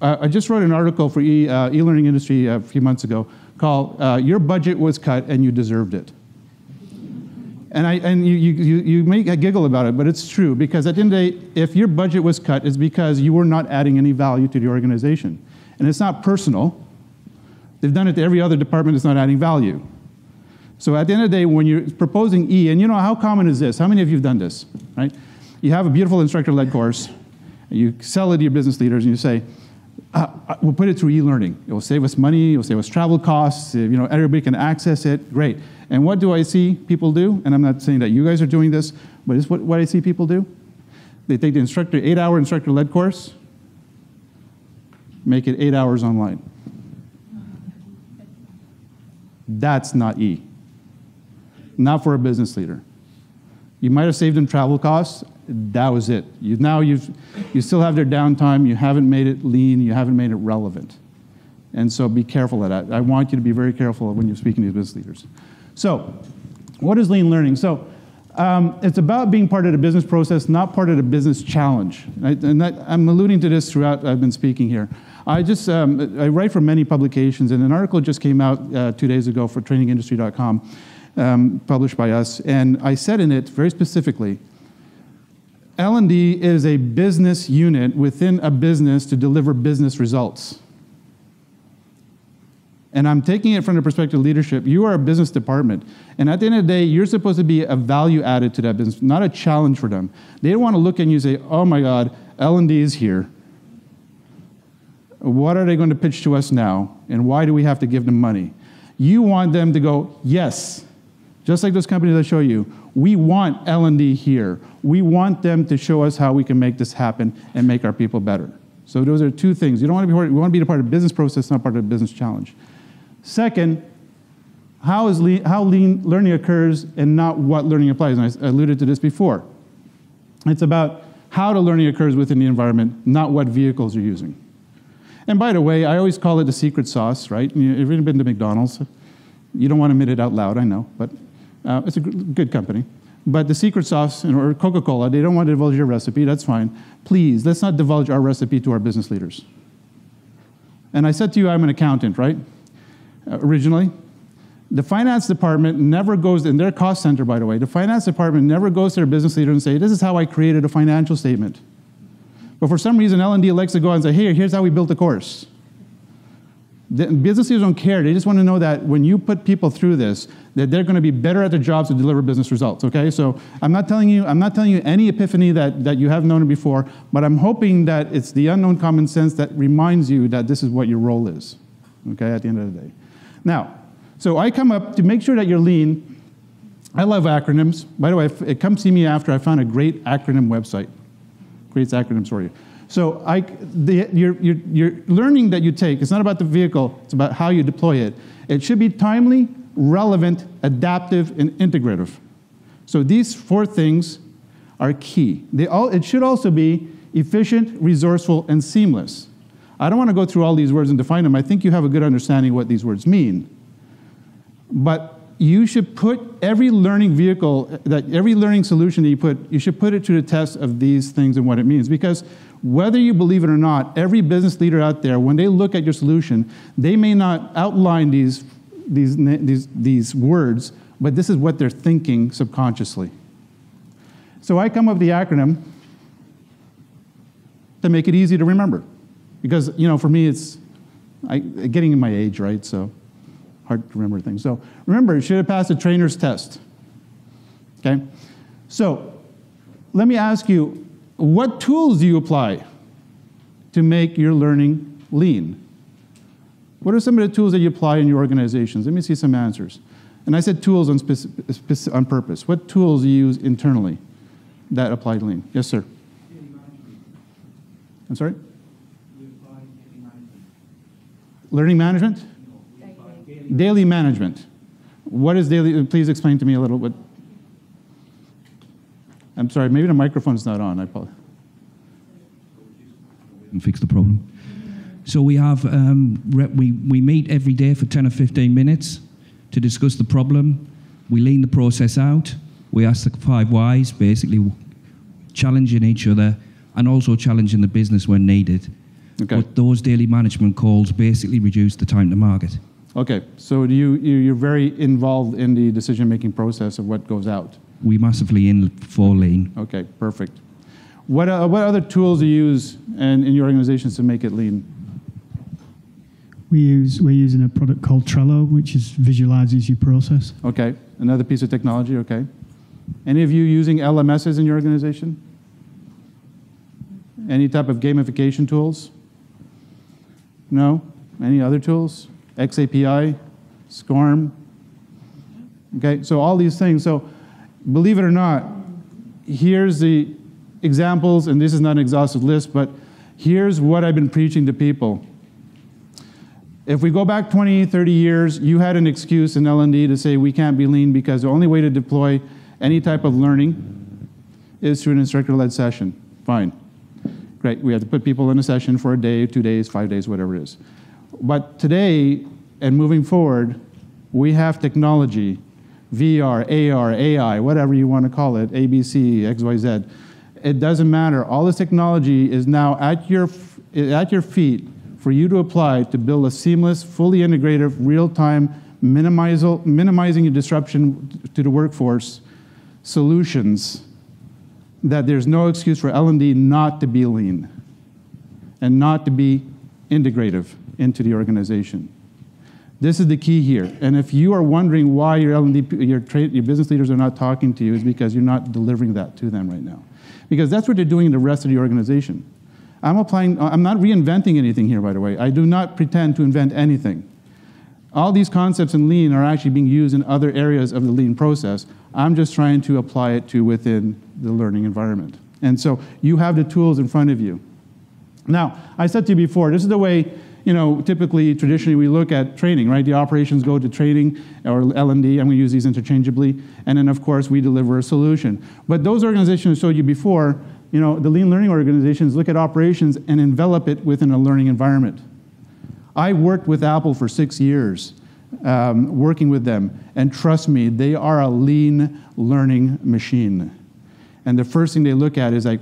I just wrote an article for e-learning industry a few months ago called "Your Budget Was Cut and You Deserved It." And you may giggle about it, but it's true, because at the end of the day, if your budget was cut, it's because you were not adding any value to the organization. And it's not personal. They've done it to every other department that's not adding value. So at the end of the day, when you're proposing E, and how common is this? How many of you have done this, right? You have a beautiful instructor-led course, and you sell it to your business leaders, and you say, we'll put it through e-learning. It will save us money, it will save us travel costs, everybody can access it, great. And what do I see people do? And I'm not saying that you guys are doing this, but it's what I see people do. They take the 8-hour instructor-led course, make it 8 hours online. That's not E. Not for a business leader. You might have saved them travel costs. That was it. You still have their downtime. You haven't made it lean. You haven't made it relevant. And so be careful of that. I want you to be very careful when you're speaking to business leaders. So what is lean learning? So it's about being part of the business process, not part of the business challenge. Right? And I'm alluding to this throughout I've been speaking here. I write for many publications, and an article just came out 2 days ago for trainingindustry.com, published by us, and I said in it very specifically, L&D is a business unit within a business to deliver business results. And I'm taking it from the perspective of leadership. You are a business department, and at the end of the day, you're supposed to be a value added to that business, not a challenge for them. They don't want to look at you and say, oh my God, L&D is here. What are they going to pitch to us now, and why do we have to give them money? You want them to go, yes, just like those companies I show you, we want L&D here. We want them to show us how we can make this happen and make our people better. So those are two things. You don't want to be we want to be a part of the business process, not part of the business challenge. Second, how lean learning occurs and not what learning applies. And I alluded to this before. It's about how the learning occurs within the environment, not what vehicles you're using. And by the way, I always call it the secret sauce, right? If you've been to McDonald's, you don't want to admit it out loud, I know, but it's a good company. But the secret sauce, or Coca-Cola, they don't want to divulge your recipe, that's fine. Please, let's not divulge our recipe to our business leaders. And I said to you, I'm an accountant, right? Originally. The finance department never goes, in their cost center, by the way, the finance department never goes to their business leader and say, this is how I created a financial statement. But for some reason, L&D likes to go and say, hey, here's how we built the course. The business leaders don't care. They just want to know that when you put people through this, that they're going to be better at their jobs to deliver business results, okay? So I'm not telling you any epiphany that you haven't known before, but I'm hoping that it's the unknown common sense that reminds you that this is what your role is, okay, at the end of the day. Now, so I come up to make sure that you're lean. I love acronyms. By the way, come see me after. I found a great acronym website. Creates acronyms for you. So your learning that you take, it's not about the vehicle, it's about how you deploy it. It should be timely, relevant, adaptive, and integrative. So these 4 things are key. It should also be efficient, resourceful, and seamless. I don't want to go through all these words and define them. I think you have a good understanding of what these words mean. But you should put every learning every learning solution that you should put it to the test of these things and what it means. Because whether you believe it or not, every business leader out there, when they look at your solution, they may not outline these words, but this is what they're thinking subconsciously. So I come up with the acronym to make it easy to remember. Because, for me, it's getting in my age, right? So hard to remember things. So remember, you should have passed a trainer's test. Okay? So let me ask you, what tools do you apply to make your learning lean? What are some of the tools that you apply in your organizations? Let me see some answers. And I said tools on purpose. What tools do you use internally that apply to lean? Yes, sir. I'm sorry? Learning management? Daily management. What is daily? Please explain to me a little bit. I'm sorry, maybe the microphone's not on. I apologize. And fix the problem. So we have we meet every day for 10 or 15 minutes to discuss the problem. We lean the process out. We ask the 5 whys, basically challenging each other and also challenging the business when needed. Okay. But those daily management calls basically reduce the time to market. Okay, so you're very involved in the decision-making process of what goes out. We massively in for lean. Okay, perfect. What other tools do you use in your organizations to make it lean? We're using a product called Trello, which visualizes your process. Okay, another piece of technology, okay. Any of you using LMSs in your organization? Any type of gamification tools? No? Any other tools? XAPI, SCORM. Okay, so all these things. So believe it or not, here's the examples, and this is not an exhaustive list, but here's what I've been preaching to people. If we go back 20, 30 years, you had an excuse in L&D to say we can't be lean because the only way to deploy any type of learning is through an instructor-led session. Fine. Great, we have to put people in a session for a day, 2 days, 5 days, whatever it is. But today, and moving forward, we have technology, VR, AR, AI, whatever you want to call it, ABC, XYZ. It doesn't matter. All this technology is now at your feet for you to apply to build a seamless, fully integrative, real-time, minimizing your disruption to the workforce solutions that there's no excuse for L&D not to be lean and not to be integrative into the organization. This is the key here. And if you are wondering why your L&D, your business leaders are not talking to you, is because you're not delivering that to them right now. Because that's what they're doing in the rest of the organization. I'm not reinventing anything here, by the way. I do not pretend to invent anything. All these concepts in lean are actually being used in other areas of the lean process. I'm just trying to apply it to within the learning environment. And so you have the tools in front of you. Now, I said to you before, this is the way, typically, traditionally, we look at training, right? The operations go to training, or L&D, I'm going to use these interchangeably, and then, of course, we deliver a solution. But those organizations I showed you before, the lean learning organizations look at operations and envelop it within a learning environment. I worked with Apple for 6 years, working with them, and trust me, they are a lean learning machine. And the first thing they look at is this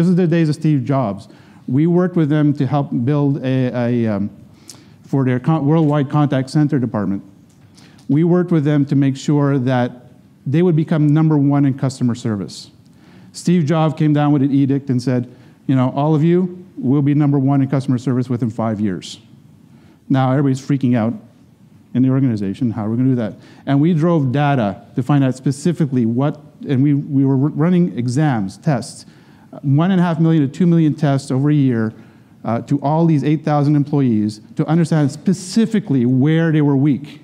is the days of Steve Jobs. We worked with them to help build for their worldwide contact center department. We worked with them to make sure that they would become #1 in customer service. Steve Jobs came down with an edict and said, all of you will be #1 in customer service within 5 years. Now everybody's freaking out in the organization. How are we going to do that? And we drove data to find out specifically what, and we were running exams, tests, 1.5 million to 2 million tests over a year to all these 8,000 employees to understand specifically where they were weak.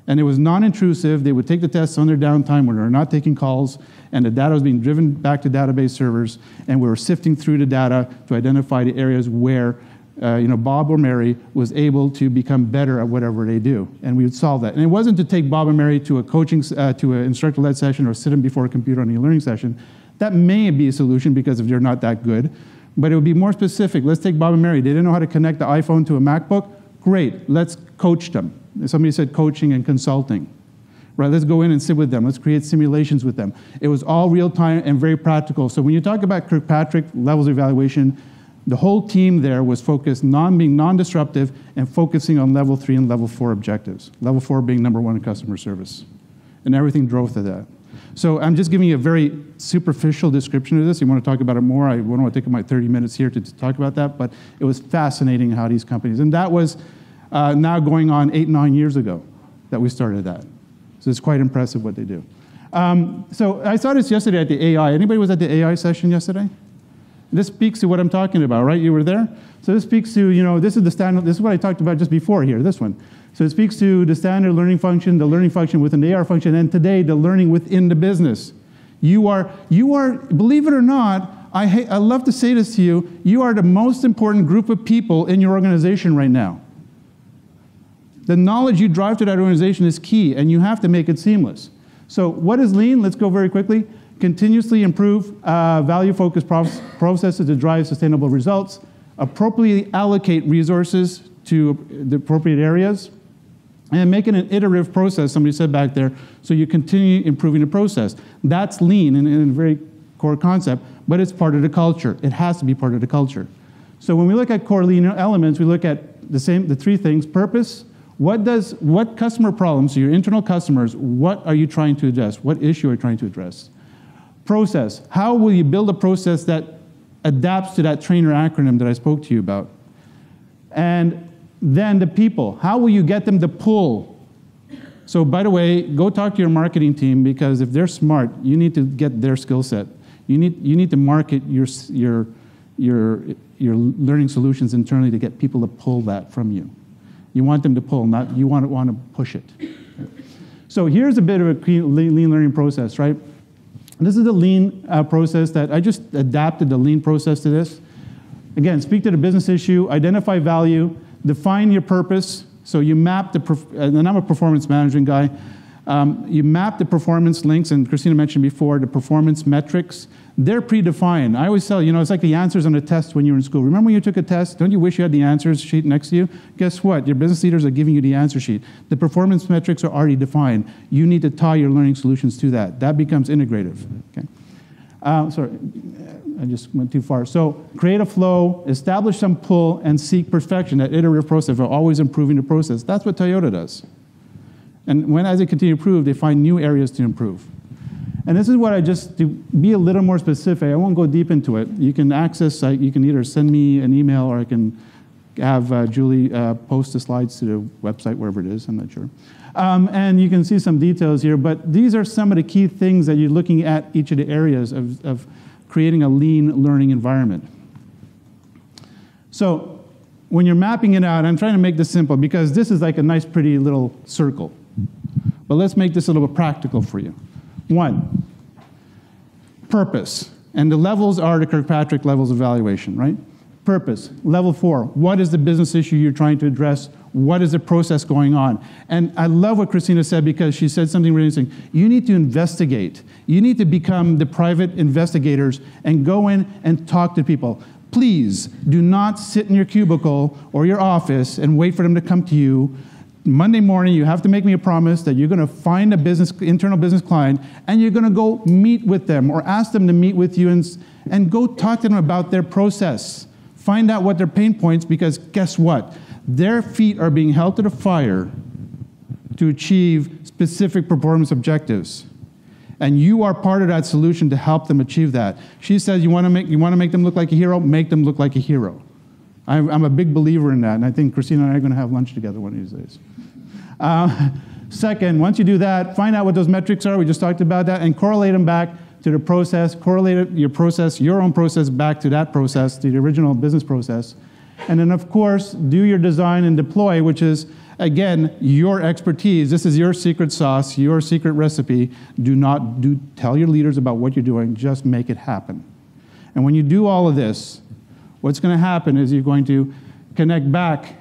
And it was non-intrusive. They would take the tests on their downtime when they were not taking calls, and the data was being driven back to database servers, and we were sifting through the data to identify the areas where Bob or Mary was able to become better at whatever they do, and we would solve that. And it wasn't to take Bob and Mary to a coaching, to an instructor-led session or sit them before a computer on a learning session. That may be a solution because if they're not that good, but it would be more specific. Let's take Bob and Mary. They didn't know how to connect the iPhone to a MacBook. Great, let's coach them. Somebody said coaching and consulting. Right, let's go in and sit with them. Let's create simulations with them. It was all real time and very practical. So when you talk about Kirkpatrick levels of evaluation, the whole team there was focused on being non-disruptive and focusing on level 3 and level 4 objectives. Level 4 being number 1 in customer service. And everything drove to that. So I'm just giving you a very superficial description of this. You want to talk about it more, I wouldn't want to take my 30 minutes here to talk about that, but it was fascinating how these companies, and that was now going on 8-9 years ago that we started that. So it's quite impressive what they do. So I saw this yesterday at the AI. Anybody was at the AI session yesterday? This speaks to what I'm talking about, right? You were there? So this speaks to, this is the standard, this is what I talked about just before here, this one. So it speaks to the standard learning function, the learning function within the AR function, and today the learning within the business. You are, believe it or not, I love to say this to you, you are the most important group of people in your organization right now. The knowledge you drive to that organization is key, and you have to make it seamless. So what is lean? Let's go very quickly. Continuously improve value-focused processes to drive sustainable results, appropriately allocate resources to the appropriate areas, and make it an iterative process, somebody said back there, so you continue improving the process. That's lean in a very core concept, but it's part of the culture. It has to be part of the culture. So when we look at core lean elements, we look at the 3 things: purpose. What customer problems, so your internal customers, what are you trying to address? What issue are you trying to address? Process. How will you build a process that adapts to that trainer acronym that I spoke to you about? And then the people. How will you get them to pull? So by the way, go talk to your marketing team, because if they're smart, you need to get their skill set. You need to market your learning solutions internally to get people to pull that from you. You want them to pull, not you want to push it. So here's a bit of a lean learning process, right? This is the lean process that I just adapted the lean process to this. Again, speak to the business issue, identify value, define your purpose. So you map and I'm a performance management guy. You map the performance links, and Krystyna mentioned before, the performance metrics. They're predefined. I always tell, it's like the answers on a test when you were in school. Remember when you took a test? Don't you wish you had the answers sheet next to you? Guess what? Your business leaders are giving you the answer sheet. The performance metrics are already defined. You need to tie your learning solutions to that. That becomes integrative. Okay. Sorry, I just went too far. So create a flow, establish some pull, and seek perfection. That iterative process of always improving the process. That's what Toyota does. And as they continue to improve, they find new areas to improve. And this is what to be a little more specific, I won't go deep into it. You can you can either send me an email, or I can have Julie post the slides to the website, wherever it is, I'm not sure. And you can see some details here, but these are some of the key things that you're looking at each of the areas of creating a lean learning environment. So when you're mapping it out, I'm trying to make this simple because this is like a nice, pretty little circle. But let's make this a little practical for you. 1, purpose. And the levels are the Kirkpatrick levels of evaluation, right? Purpose. Level 4, what is the business issue you're trying to address? What is the process going on? And I love what Krystyna said, because she said something really interesting. You need to investigate. You need to become the private investigators and go in and talk to people. Please do not sit in your cubicle or your office and wait for them to come to you. Monday morning, you have to make me a promise that you're going to find a internal business client, and you're going to go meet with them or ask them to meet with you and go talk to them about their process. Find out what their pain points, because guess what? Their feet are being held to the fire to achieve specific performance objectives. And you are part of that solution to help them achieve that. She says, you want to make them look like a hero? Make them look like a hero. I'm a big believer in that, and I think Krystyna and I are going to have lunch together one of these days. Second, once you do that, find out what those metrics are. We just talked about that, and correlate them back to the process. Correlate your own process back to that process, to the original business process. And then, of course, do your design and deploy, which is, again, your expertise. This is your secret sauce, your secret recipe. Tell your leaders about what you're doing. Just make it happen. And when you do all of this, what's going to happen is you're going to connect back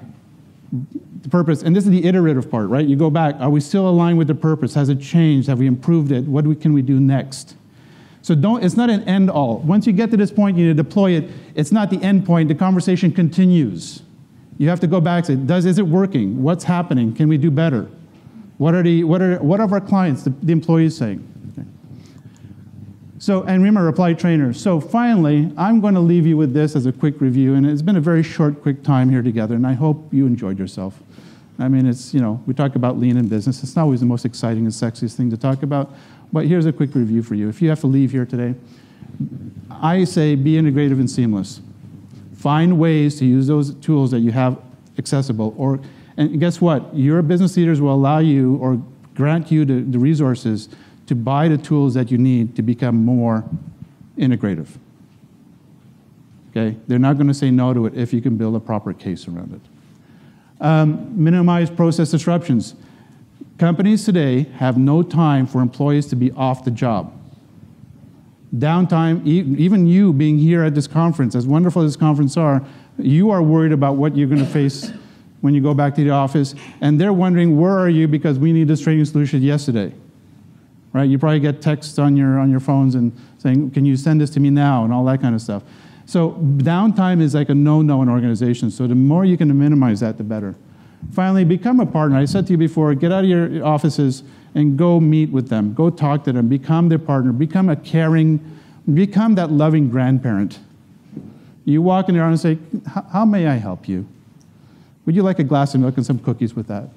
the purpose. And this is the iterative part, right? You go back. Are we still aligned with the purpose? Has it changed? Have we improved it? What can we do next? So it's not an end all. Once you get to this point, you need to deploy it. It's not the end point. The conversation continues. You have to go back and say, is it working? What's happening? Can we do better? What are our clients, the employees saying? Okay. So, and remember, apply trainers. So finally, I'm going to leave you with this as a quick review, and it's been a very short, quick time here together, and I hope you enjoyed yourself. I mean, we talk about lean in business. It's not always the most exciting and sexiest thing to talk about, but here's a quick review for you. If you have to leave here today, I say be integrative and seamless. Find ways to use those tools that you have accessible. And guess what? Your business leaders will allow you or grant you the resources to buy the tools that you need to become more integrative. Okay? They're not going to say no to it if you can build a proper case around it. Minimize process disruptions. Companies today have no time for employees to be off the job. Downtime, even you being here at this conference, as wonderful as this conference are, you are worried about what you're going to face when you go back to the office, and they're wondering, where are you, because we need this training solution yesterday. Right? You probably get texts on your phones and saying, can you send this to me now, and all that kind of stuff. So downtime is like a no-no in organizations, so the more you can minimize that, the better. Finally, become a partner. I said to you before, get out of your offices and go meet with them. Go talk to them. Become their partner. Become a caring, become that loving grandparent. You walk in there and say, how may I help you? Would you like a glass of milk and some cookies with that?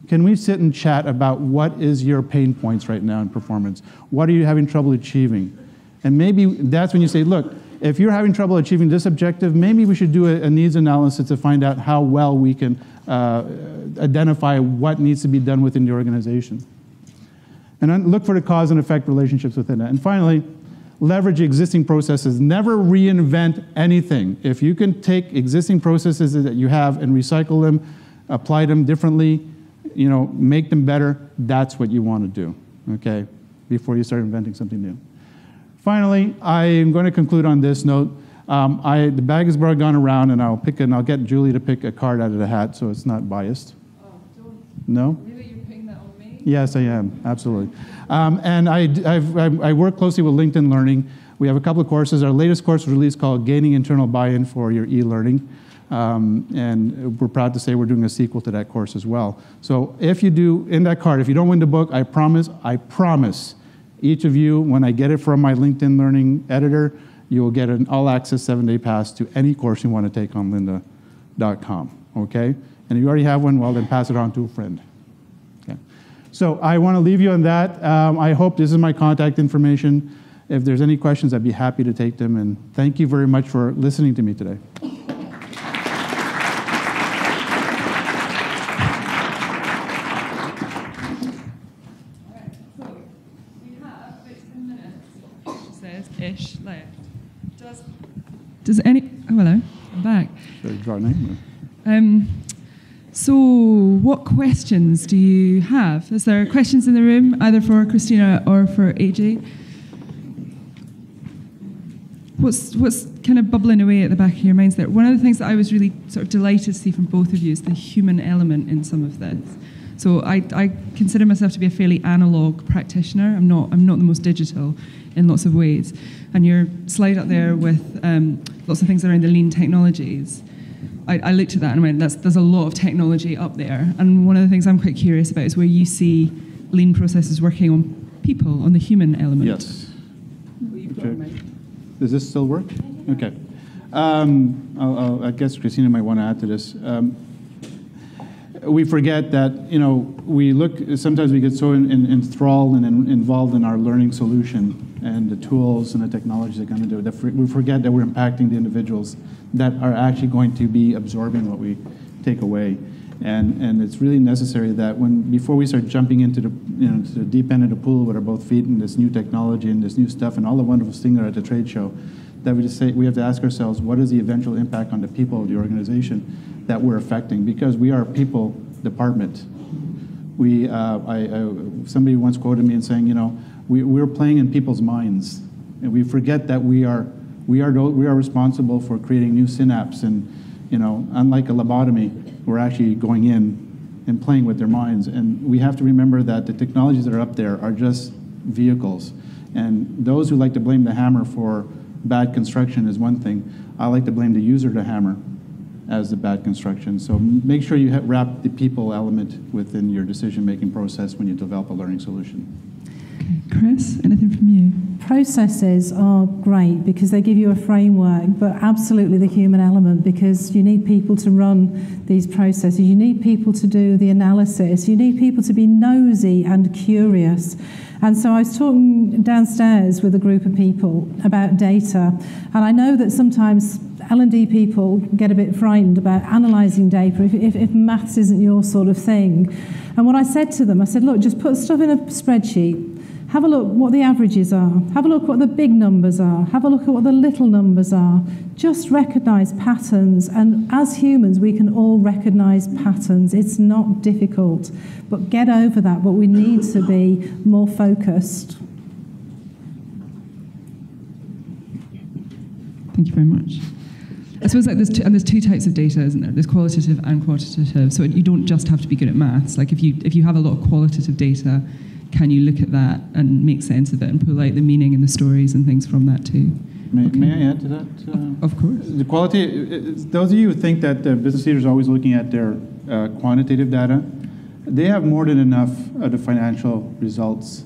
Can we sit and chat about what is your pain points right now in performance? What are you having trouble achieving? And maybe that's when you say, look, if you're having trouble achieving this objective, maybe we should do a needs analysis to find out how well we can identify what needs to be done within the organization. And then look for the cause and effect relationships within that. And finally, leverage existing processes. Never reinvent anything. If you can take existing processes that you have and recycle them, apply them differently, make them better, that's what you want to do, okay, before you start inventing something new. Finally, I am going to conclude on this note. The bag has gone around, and I'll get Julie to pick a card out of the hat so it's not biased. Oh, don't. No? Really, you're picking that on me? Yes, I am, absolutely. And I work closely with LinkedIn Learning. We have a couple of courses. Our latest course was released called Gaining Internal Buy-in for Your e-learning. And we're proud to say we're doing a sequel to that course as well. So if you do, in that card, if you don't win the book, I promise, each of you, when I get it from my LinkedIn Learning editor, you will get an all-access 7-day pass to any course you want to take on lynda.com, okay? And if you already have one, well, then pass it on to a friend. Okay. So I want to leave you on that. I hope this is my contact information. If there's any questions, I'd be happy to take them. And thank you very much for listening to me today. Ish left. Does any? Oh, hello. I'm back. Should I draw a name? So, what questions do you have? Is there questions in the room, either for Krystyna or for AJ? What's kind of bubbling away at the back of your minds there? One of the things that I was really sort of delighted to see from both of you is the human element in some of this. So I consider myself to be a fairly analog practitioner. I'm not the most digital in lots of ways. And your slide up there with lots of things around the lean technologies, I looked at that and went, there's a lot of technology up there. And one of the things I'm quite curious about is where you see lean processes working on people, on the human element. Yes. Okay. Does this still work? Okay. I guess Krystyna might want to add to this. we forget that, sometimes we get so enthralled and involved in our learning solution and the tools and the technologies that are going to do it, that we forget that we're impacting the individuals that are actually going to be absorbing what we take away. And it's really necessary that before we start jumping into the deep end of the pool with our both feet in this new technology and this new stuff and all the wonderful things that are at the trade show, that we have to ask ourselves, what is the eventual impact on the people of the organization that we're affecting? Because we are a people department. Somebody once quoted me in saying, we're playing in people's minds, and we forget that we are responsible for creating new synapses. And unlike a lobotomy, we're actually going in and playing with their minds. And we have to remember that the technologies that are up there are just vehicles. And those who like to blame the hammer for bad construction is one thing. I like to blame the user of the hammer as the bad construction. So make sure you wrap the people element within your decision-making process when you develop a learning solution. Chris, anything from you? Processes are great because they give you a framework, but absolutely the human element, because you need people to run these processes. You need people to do the analysis. You need people to be nosy and curious. And so I was talking downstairs with a group of people about data, and I know that sometimes L&D people get a bit frightened about analysing data if maths isn't your sort of thing. And what I said to them, I said, look, just put stuff in a spreadsheet. Have a look what the averages are. Have a look what the big numbers are. Have a look at what the little numbers are. Just recognise patterns. And as humans, we can all recognise patterns. It's not difficult. But get over that. But we need to be more focused. Thank you very much. I suppose there's two types of data, isn't there? There's qualitative and quantitative. So you don't just have to be good at maths. Like if you have a lot of qualitative data, can you look at that and make sense of it and pull out the meaning and the stories and things from that too? May I add to that? Of course. The quality, those of you who think that the business leaders are always looking at their quantitative data, they have more than enough of the financial results.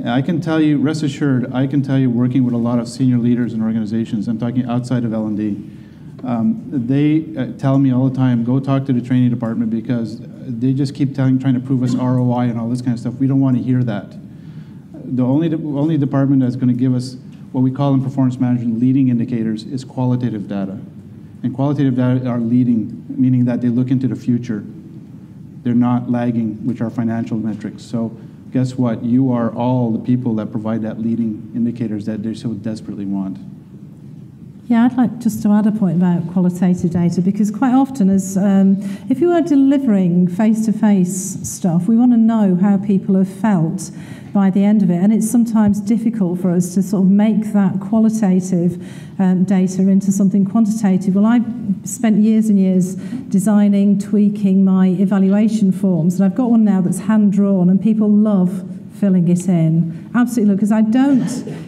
I can tell you, rest assured, working with a lot of senior leaders in organizations, I'm talking outside of L&D, they tell me all the time, go talk to the training department because they just keep trying to prove us ROI and all this kind of stuff. We don't want to hear that. The only department that's going to give us what we call in performance management leading indicators is qualitative data. And qualitative data are leading, meaning that they look into the future. They're not lagging, which are financial metrics. So guess what? You are all the people that provide that leading indicators that they so desperately want. Yeah, I'd like just to add a point about qualitative data, because quite often if you are delivering face-to-face stuff, we want to know how people have felt by the end of it, and it's sometimes difficult for us to sort of make that qualitative data into something quantitative. Well, I've spent years and years designing, tweaking my evaluation forms, and I've got one now that's hand-drawn, and people love filling it in. Absolutely, because I don't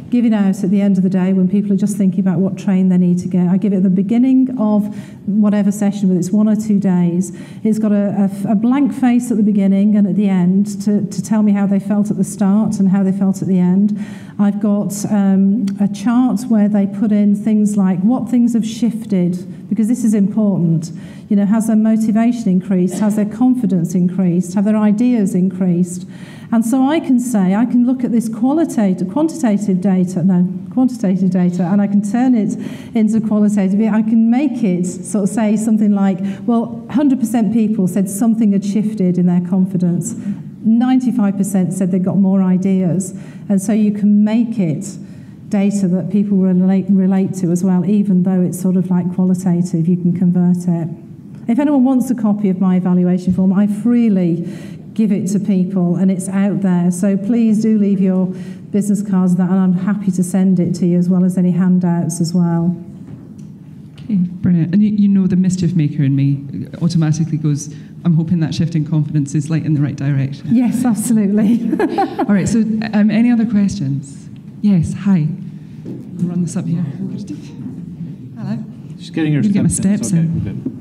give it out at the end of the day when people are just thinking about what train they need to get. I give it at the beginning of whatever session, whether it's 1 or 2 days. It's got a blank face at the beginning and at the end to tell me how they felt at the start and how they felt at the end. I've got a chart where they put in things like what things have shifted, because this is important. Has their motivation increased? Has their confidence increased? Have their ideas increased? And so I can look at this quantitative data, and I can turn it into qualitative. I can make it sort of say something like, well, 100% people said something had shifted in their confidence. 95% said they got more ideas. And so you can make it data that people relate to as well, even though it's sort of like qualitative, you can convert it. If anyone wants a copy of my evaluation form, I freely give it to people, and it's out there. So please do leave your business cards and I'm happy to send it to you, as well as any handouts as well. Okay, brilliant. And the mischief maker in me automatically goes, I'm hoping that shift in confidence is in the right direction. Yes, absolutely. All right, so any other questions? Yes, hi. I'll run this up here. Hello. Just getting your steps in.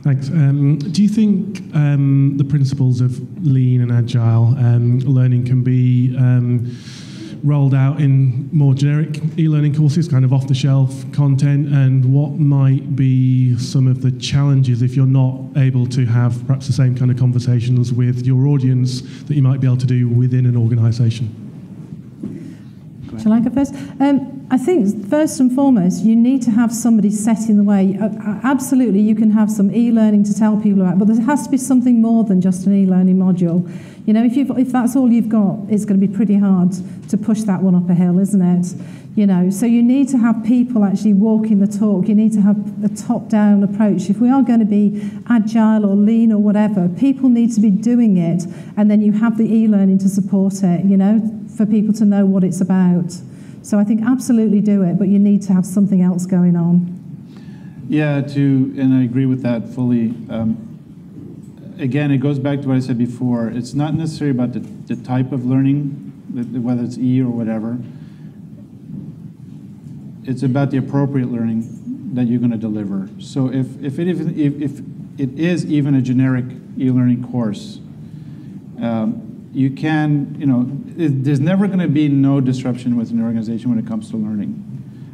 Thanks. Do you think the principles of lean and agile learning can be rolled out in more generic e-learning courses, kind of off-the-shelf content, and what might be some of the challenges if you're not able to have perhaps the same kind of conversations with your audience that you might be able to do within an organisation? Shall I go first? I think first and foremost, you need to have somebody setting the way. Absolutely, you can have some e-learning to tell people about, but there has to be something more than just an e-learning module. You know, if that's all you've got, it's going to be pretty hard to push that one up a hill, isn't it? You know, so you need to have people actually walking the talk. You need to have a top-down approach. If we are going to be agile or lean or whatever, people need to be doing it, and then you have the e-learning to support it, you know, for people to know what it's about. So I think absolutely do it, but you need to have something else going on. Yeah, and I agree with that fully. Again, it goes back to what I said before. It's not necessarily about the type of learning, whether it's E or whatever. It's about the appropriate learning that you're going to deliver. So if it is even a generic e-learning course, you can, you know, there's never going to be no disruption within an organization when it comes to learning.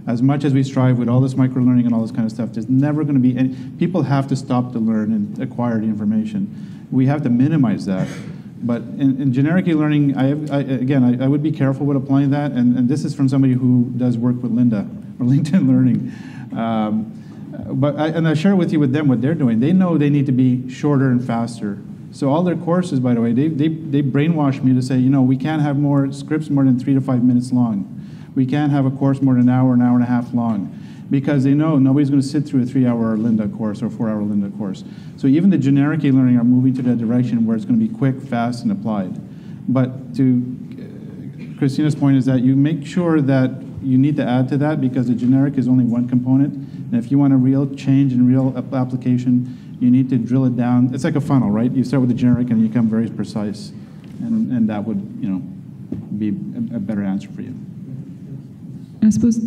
As much as we strive with all this micro-learning and all this kind of stuff, there's never going to be any, people have to stop to learn and acquire the information. We have to minimize that. But in generic e-learning, I would be careful with applying that, and this is from somebody who does work with Linda, or LinkedIn Learning. I share with you with them what they're doing. They know they need to be shorter and faster. So all their courses, by the way, they brainwash me to say, you know, we can't have more scripts more than 3 to 5 minutes long. We can't have a course more than an hour and a half long, because they know nobody's going to sit through a 3-hour Linda course or 4-hour Linda course. So even the generic e-learning are moving to that direction where it's going to be quick, fast, and applied. But to Krystyna's point is that you make sure that you need to add to that, because the generic is only one component. And if you want a real change and real application, you need to drill it down. It's like a funnel, right? You start with the generic and you become very precise. And that would, you know, be a better answer for you. I suppose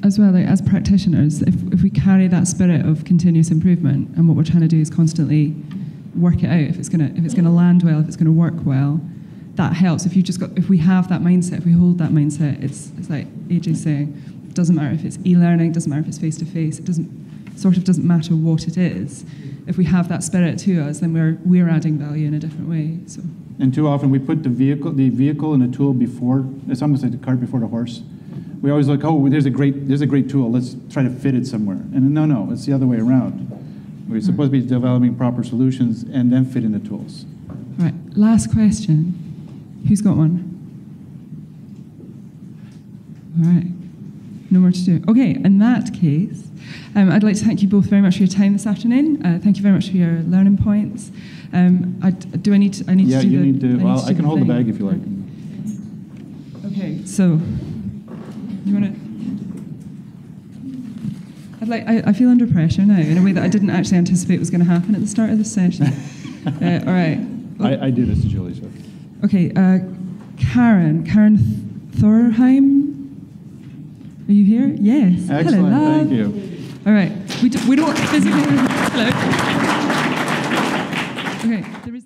as well, like, as practitioners, if we carry that spirit of continuous improvement, and what we're trying to do is constantly work it out, if it's gonna land well, if it's gonna work well, that helps. If we have that mindset, if we hold that mindset, it's like AJ saying, it doesn't matter if it's e-learning, it doesn't matter if it's face-to-face, it doesn't matter what it is. If we have that spirit to us, then we're adding value in a different way. So. And too often we put the vehicle and the tool before. It's almost like the cart before the horse. We always look, oh, there's a great tool. Let's try to fit it somewhere. And no, it's the other way around. We're supposed to be developing proper solutions and then fit in the tools. All right, last question. Who's got one? All right, no more to do. Okay, in that case, I'd like to thank you both very much for your time this afternoon. Thank you very much for your learning points. I need to do you need to. Well, I can hold the bag if you like. Okay, so you want to? I feel under pressure now in a way that I didn't actually anticipate was going to happen at the start of this session. All right. I do this to Julie. So. Okay, Karen Thorheim. Are you here? Yes. Excellent. Hello, thank you. All right. We don't physically. Hello. Okay. There is.